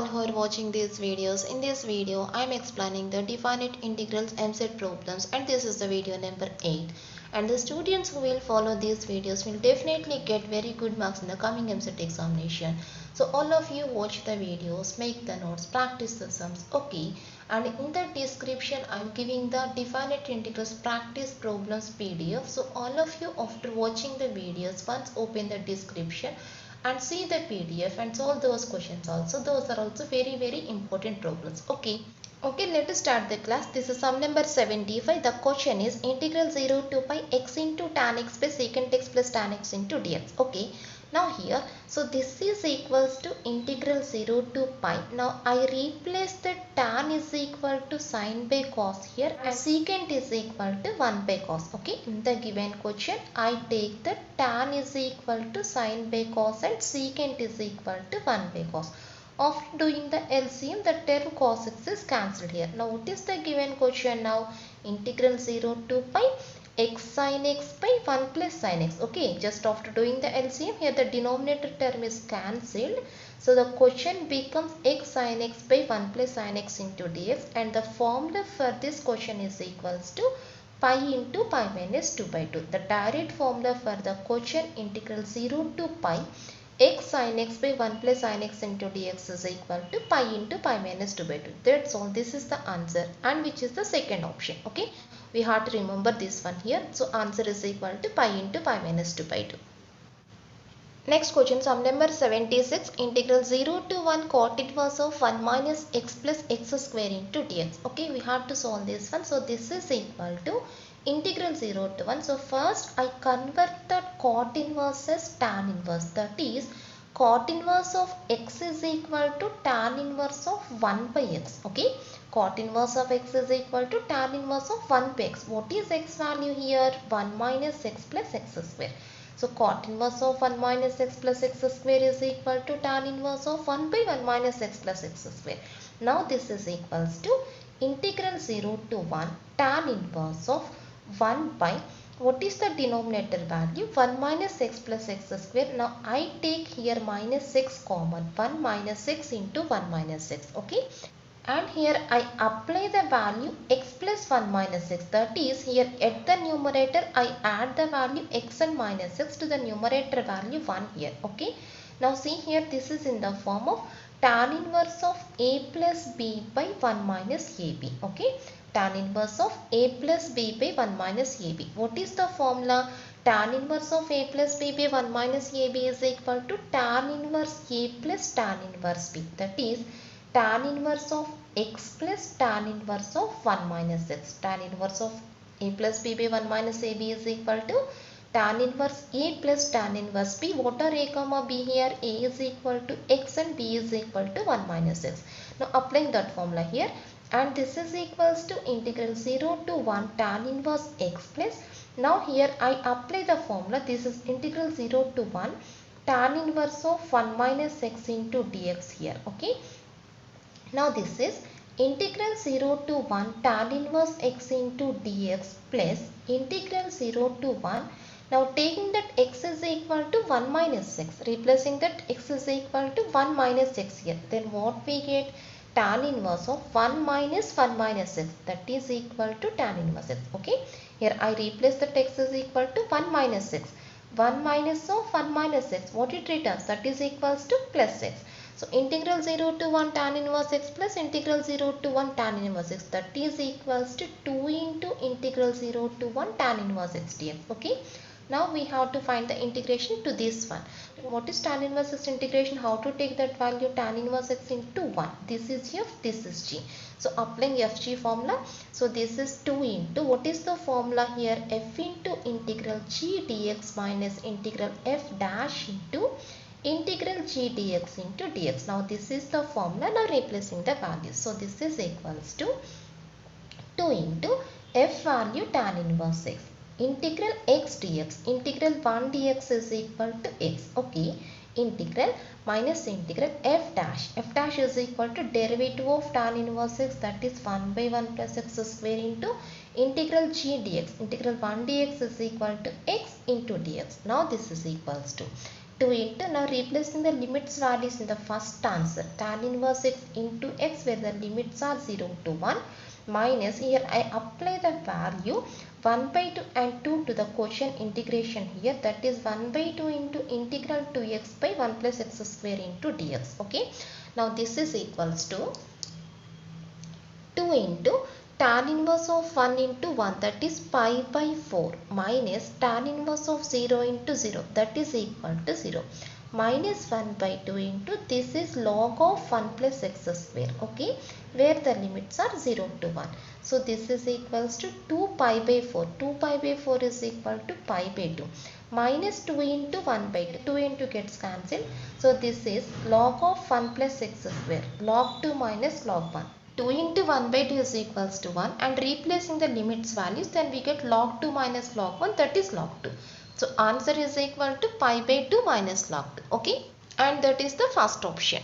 all who are watching these videos. In this video, I am explaining the definite integrals MZ problems, and this is the video number 8. And the students who will follow these videos will definitely get very good marks in the coming MZ examination. So all of you watch the videos, make the notes, practice the sums, okay? And in the description, I am giving the definite integrals practice problems PDF. So all of you, after watching the videos, once open the description and see the PDF and solve those questions also. Those are also very important problems. Okay, let us start the class. This is sum number 75. The question is integral 0 to pi x into tan x by secant x plus tan x into dx. Okay, now here, so this is equals to integral 0 to pi. Now I replace the tan is equal to sin by cos here and secant is equal to 1 by cos. Okay, in the given question I take the tan is equal to sin by cos and secant is equal to 1 by cos. After doing the LCM, the term cos x is cancelled here. Now what is the given question now? Integral 0 to pi x sin x by 1 plus sin x. Okay, just after doing the LCM, here the denominator term is cancelled. So the question becomes x sin x by 1 plus sin x into dx, and the formula for this question is equals to pi into pi minus 2 by 2. The direct formula for the question integral 0 to pi x sin x by 1 plus sin x into dx is equal to pi into pi minus 2 by 2. That's all. This is the answer, and which is the second option. Okay, we have to remember this one here. So answer is equal to pi into pi minus 2 by 2. Next question, sum number 76, integral 0 to 1 cot inverse of 1 minus x plus x square into dx. Okay, we have to solve this one. So this is equal to integral 0 to 1. So first I convert the cot inverse as tan inverse. That is, cot inverse of x is equal to tan inverse of 1 by x. Okay, cot inverse of x is equal to tan inverse of 1 by x. What is x value here? 1 minus x plus x square. So cot inverse of 1 minus x plus x square is equal to tan inverse of 1 by 1 minus x plus x square. Now this is equals to integral 0 to 1 tan inverse of 1 by, what is the denominator value? 1 minus x plus x square. Now I take here minus x common. 1 minus x into 1 minus x. Okay, and here I apply the value x plus 1 minus x. That is, here at the numerator I add the value x and minus x to the numerator value 1 here. Okay, now see here, this is in the form of tan inverse of a plus b by 1 minus ab. Okay, tan inverse of a plus b by 1 minus ab. What is the formula? Tan inverse of a plus b by 1 minus ab is equal to tan inverse a plus tan inverse b. That is, tan inverse of x plus tan inverse of 1 minus x. Tan inverse of a plus b by 1 minus ab is equal to tan inverse a plus tan inverse b. What are a comma b here? A is equal to x and b is equal to 1 minus x. Now applying that formula here, and this is equals to integral 0 to 1 tan inverse x plus, now here I apply the formula. This is integral 0 to 1 tan inverse of 1 minus x into dx here. Okay, now this is integral 0 to 1 tan inverse x into dx plus integral 0 to 1. Now taking that x is equal to 1 minus x, replacing that x is equal to 1 minus x here. Then what we get? Tan inverse of 1 minus 1 minus x, that is equal to tan inverse x. Okay, here I replace that x is equal to 1 minus x. 1 minus of 1 minus x, what it returns? That is equals to plus x. So integral 0 to 1 tan inverse x plus integral 0 to 1 tan inverse x, that is equals to 2 into integral 0 to 1 tan inverse x dx. Okay, now we have to find the integration to this one. What is tan inverse x integration? How to take that value tan inverse x into 1? This is f, this is g. So applying fg formula. So this is 2 into, what is the formula here? F into integral g dx minus integral f dash into integral g dx into dx. Now this is the formula. Now replacing the values. So this is equals to 2 into f value tan inverse x integral x dx. Integral 1 dx is equal to x. Okay, integral minus integral f dash. F dash is equal to derivative of tan inverse x, that is 1 by 1 plus x square into integral g dx. Integral 1 dx is equal to x into dx. Now this is equals to 2 into, now replacing the limits values in the first answer, tan inverse x into x where the limits are 0 to 1 minus, here I apply the value 1 by 2 and 2 to the quotient integration here, that is 1 by 2 into integral 2x by 1 plus x square into dx. Okay, now this is equals to 2 into tan inverse of 1 into 1, that is pi by 4 minus tan inverse of 0 into 0, that is equal to 0 minus 1 by 2 into, this is log of 1 plus x square. Okay, where the limits are 0 to 1. So this is equals to 2 pi by 4. 2 pi by 4 is equal to pi by 2 minus 2 into 1 by 2. 2 into gets cancelled. So this is log of 1 plus x square. Log 2 minus log 1. 2 into 1 by 2 is equals to 1, and replacing the limits values, then we get log 2 minus log 1, that is log 2. So answer is equal to pi by 2 minus log 2. Okay, and that is the first option.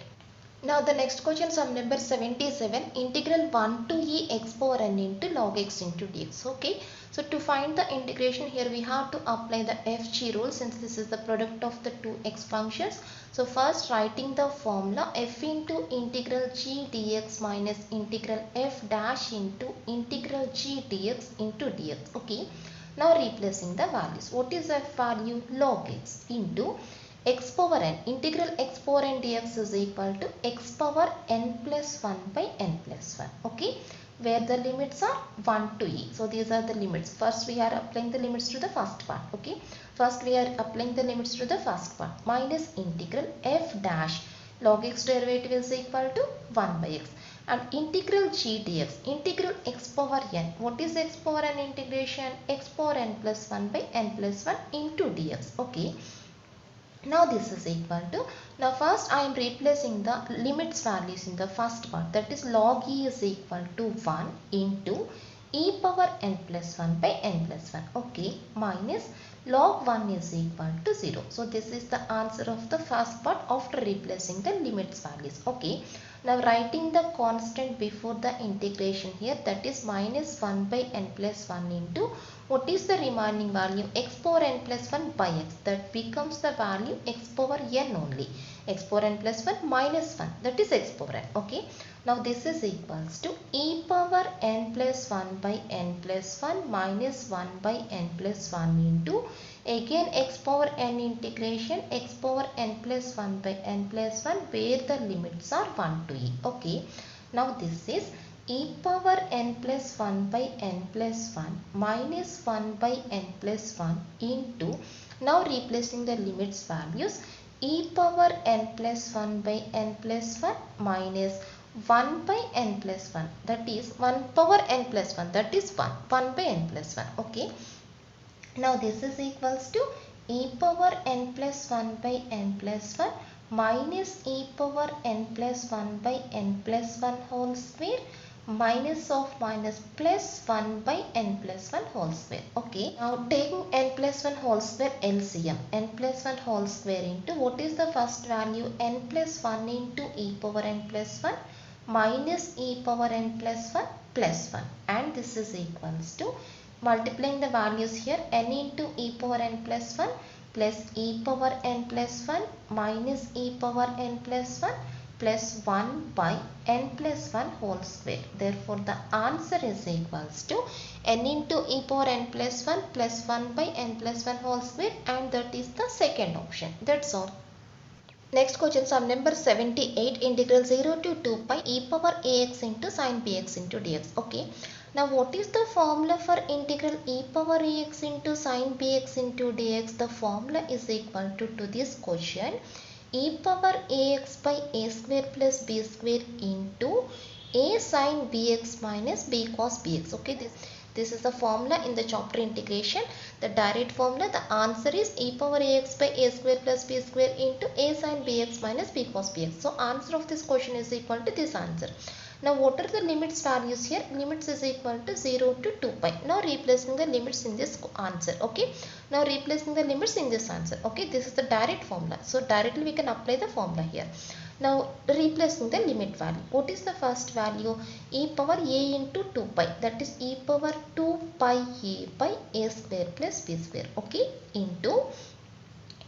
Now the next question, sum number 77, integral 1 to e x power n into log x into dx. Okay, so to find the integration, here we have to apply the FG rule, since this is the product of the two x functions. So first writing the formula, f into integral g dx minus integral f dash into integral g dx into dx. Okay, now replacing the values. What is f value? Log x into x power n, integral x power n dx is equal to x power n plus 1 by n plus 1. Okay, where the limits are 1 to e. So these are the limits. First we are applying the limits to the first part. Okay, first we are applying the limits to the first part, minus integral f dash log x derivative is equal to 1 by x, and integral g dx, integral x power n. What is x power n integration? X power n plus 1 by n plus 1 into dx. Okay, now this is equal to, now first I am replacing the limits values in the first part, that is log e is equal to 1 into e power n plus 1 by n plus 1. Okay, minus log 1 is equal to 0. So this is the answer of the first part after replacing the limits values. Okay, now writing the constant before the integration here, that is minus 1 by n plus 1 into, what is the remaining value? X power n plus 1 by x, that becomes the value x power n only. X power n plus 1 minus 1, that is x power n. Okay, now this is equals to e power n plus 1 by n plus 1 minus 1 by n plus 1 into, again x power n integration x power n plus 1 by n plus 1, where the limits are 1 to e. Okay, now this is e power n plus 1 by n plus 1 minus 1 by n plus 1 into, now replacing the limits values, e power n plus 1 by n plus 1 minus 1 by n plus 1, that is 1 power n plus 1, that is 1 by n plus 1. Okay, now this is equals to e power n plus 1 by n plus 1 minus e power n plus 1 by n plus 1 whole square minus of minus plus 1 by n plus 1 whole square. Okay, now taking n plus 1 whole square LCM, n plus 1 whole square into, what is the first value? N plus 1 into e power n plus 1 minus e power n plus 1 plus 1, and this is equals to, multiplying the values here, n into e power n plus 1 plus e power n plus 1 minus e power n plus 1 plus 1 by n plus 1 whole square. Therefore the answer is equals to n into e power n plus 1 plus 1 by n plus 1 whole square, and that is the second option. That's all. Next question, sum number 78, integral 0 to 2 pi e power ax into sin bx into dx. Okay, now what is the formula for integral e power ax into sin bx into dx? The formula is equal to this question, e power ax by a square plus b square into a sin bx minus b cos bx. Okay, this is the formula in the chapter integration, the direct formula. The answer is e power ax by a square plus b square into a sin bx minus b cos bx. So answer of this question is equal to this answer. Now what are the limits values here? Limits is equal to 0 to 2 pi. Now replacing the limits in this answer. Okay, now replacing the limits in this answer. Okay, this is the direct formula, so directly we can apply the formula here. Now replacing the limit value, what is the first value? E power a into 2 pi, that is e power 2 pi a by a square plus b square. Okay, into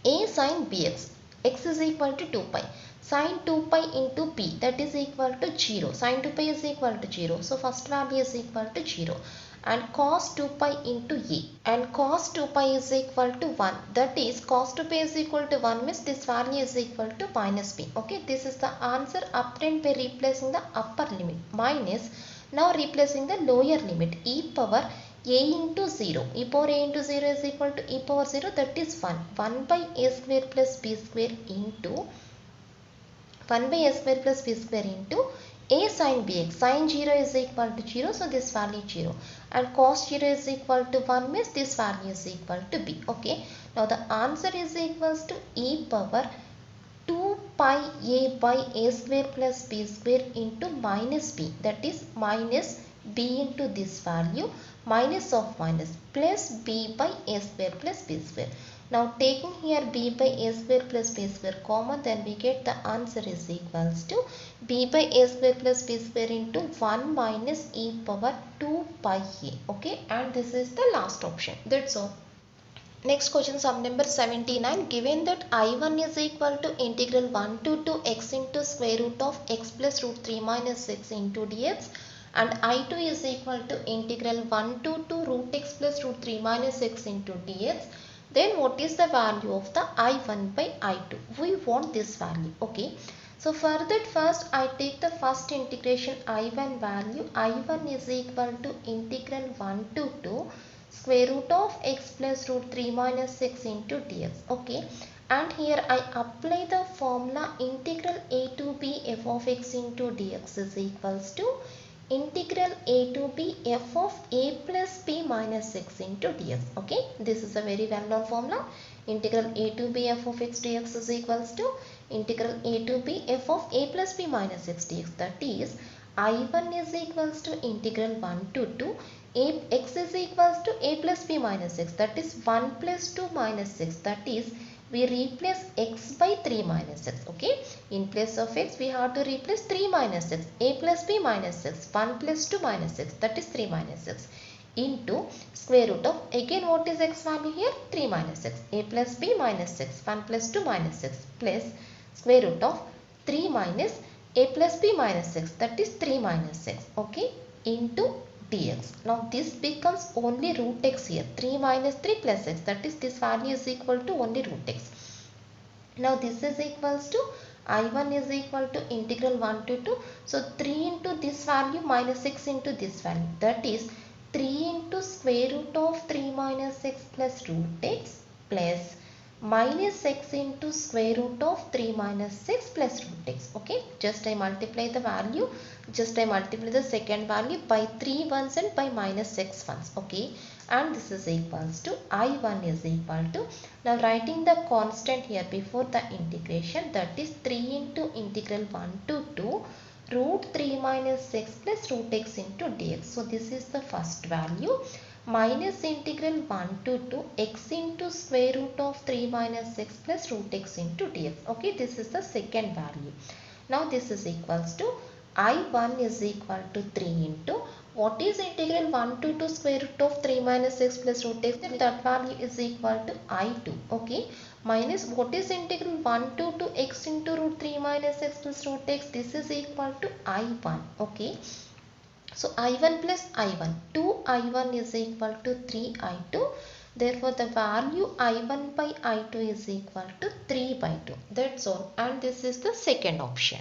a sin bx. x is equal to 2 pi. Sin 2 pi into p, that is equal to 0. Sin 2 pi is equal to 0. So first value is equal to 0. And cos 2 pi into a, and cos 2 pi is equal to 1. That is cos 2 pi is equal to 1 means this value is equal to minus p. Okay, this is the answer obtained by replacing the upper limit minus, now replacing the lower limit, e power a into 0. E power a into 0 is equal to e power 0, that is 1. 1 by a square plus b square into 1 by a square plus b square into a sin bx. Sin 0 is equal to 0, so this value is 0. And cos 0 is equal to 1 means this value is equal to b. Okay, now the answer is equals to e power 2 pi a by a square plus b square into minus b, that is minus b into this value, minus of minus, plus b by a square plus b square. Now taking here b by a square plus b square common, then we get the answer is equals to b by a square plus b square into 1 minus e power 2 pi a. Okay, and this is the last option. That's all. Next question, sum number 79. Given that I1 is equal to integral 1 to 2x into square root of x plus root 3 minus 6 into dx, and I2 is equal to integral 1 to 2 root x plus root 3 minus 6 into dx, then what is the value of the I1 by I2? We want this value. Okay, so for that first I take the first integration I1 value. I1 is equal to integral 1 to 2 square root of x plus root 3 minus 6 into dx. Okay, and here I apply the formula integral a to b f of x into dx is equals to integral a to b f of a plus b minus 6 into dx. Okay, this is a very well known formula. Integral a to b f of x dx is equals to integral a to b f of a plus b minus 6 dx. That is I1 is equals to integral 1 to 2 x is equals to a plus b minus 6, that is 1 plus 2 minus 6, that is we replace x by 3 minus 6. Okay, in place of x we have to replace 3 minus 6, a plus b minus 6, 1 plus 2 minus 6, that is 3 minus 6 into square root of, again what is x value here, 3 minus 6, a plus b minus 6, 1 plus 2 minus 6 plus square root of 3 minus a plus b minus 6, that is 3 minus 6. Okay, into dx. Now this becomes only root x here, 3 minus 3 plus x, that is this value is equal to only root x. Now this is equals to I1 is equal to integral 1 to 2, so 3 into this value minus 6 into this value, that is 3 into square root of 3 minus 6 plus root x plus minus x into square root of 3 minus 6 plus root x. Okay, just I multiply the value, just I multiply the second value by 3 ones and by minus 6 ones. Okay, and this is equals to I1 is equal to, now writing the constant here before the integration, that is 3 into integral 1 to 2 root 3 minus 6 plus root x into dx. So this is the first value, minus integral 1 to 2 x into square root of 3 minus 6 plus root x into dx. Okay, this is the second value. Now this is equals to I1 is equal to 3 into, what is integral 1 to 2 square root of 3 minus 6 plus root x, that value is equal to I2. Okay, minus what is integral 1 to 2 x into root 3 minus 6 plus root x, this is equal to I1. Okay, so I1 plus I1, 2I1 is equal to 3I2. Therefore, the value I1 by I2 is equal to 3 by 2. That's all. And this is the second option.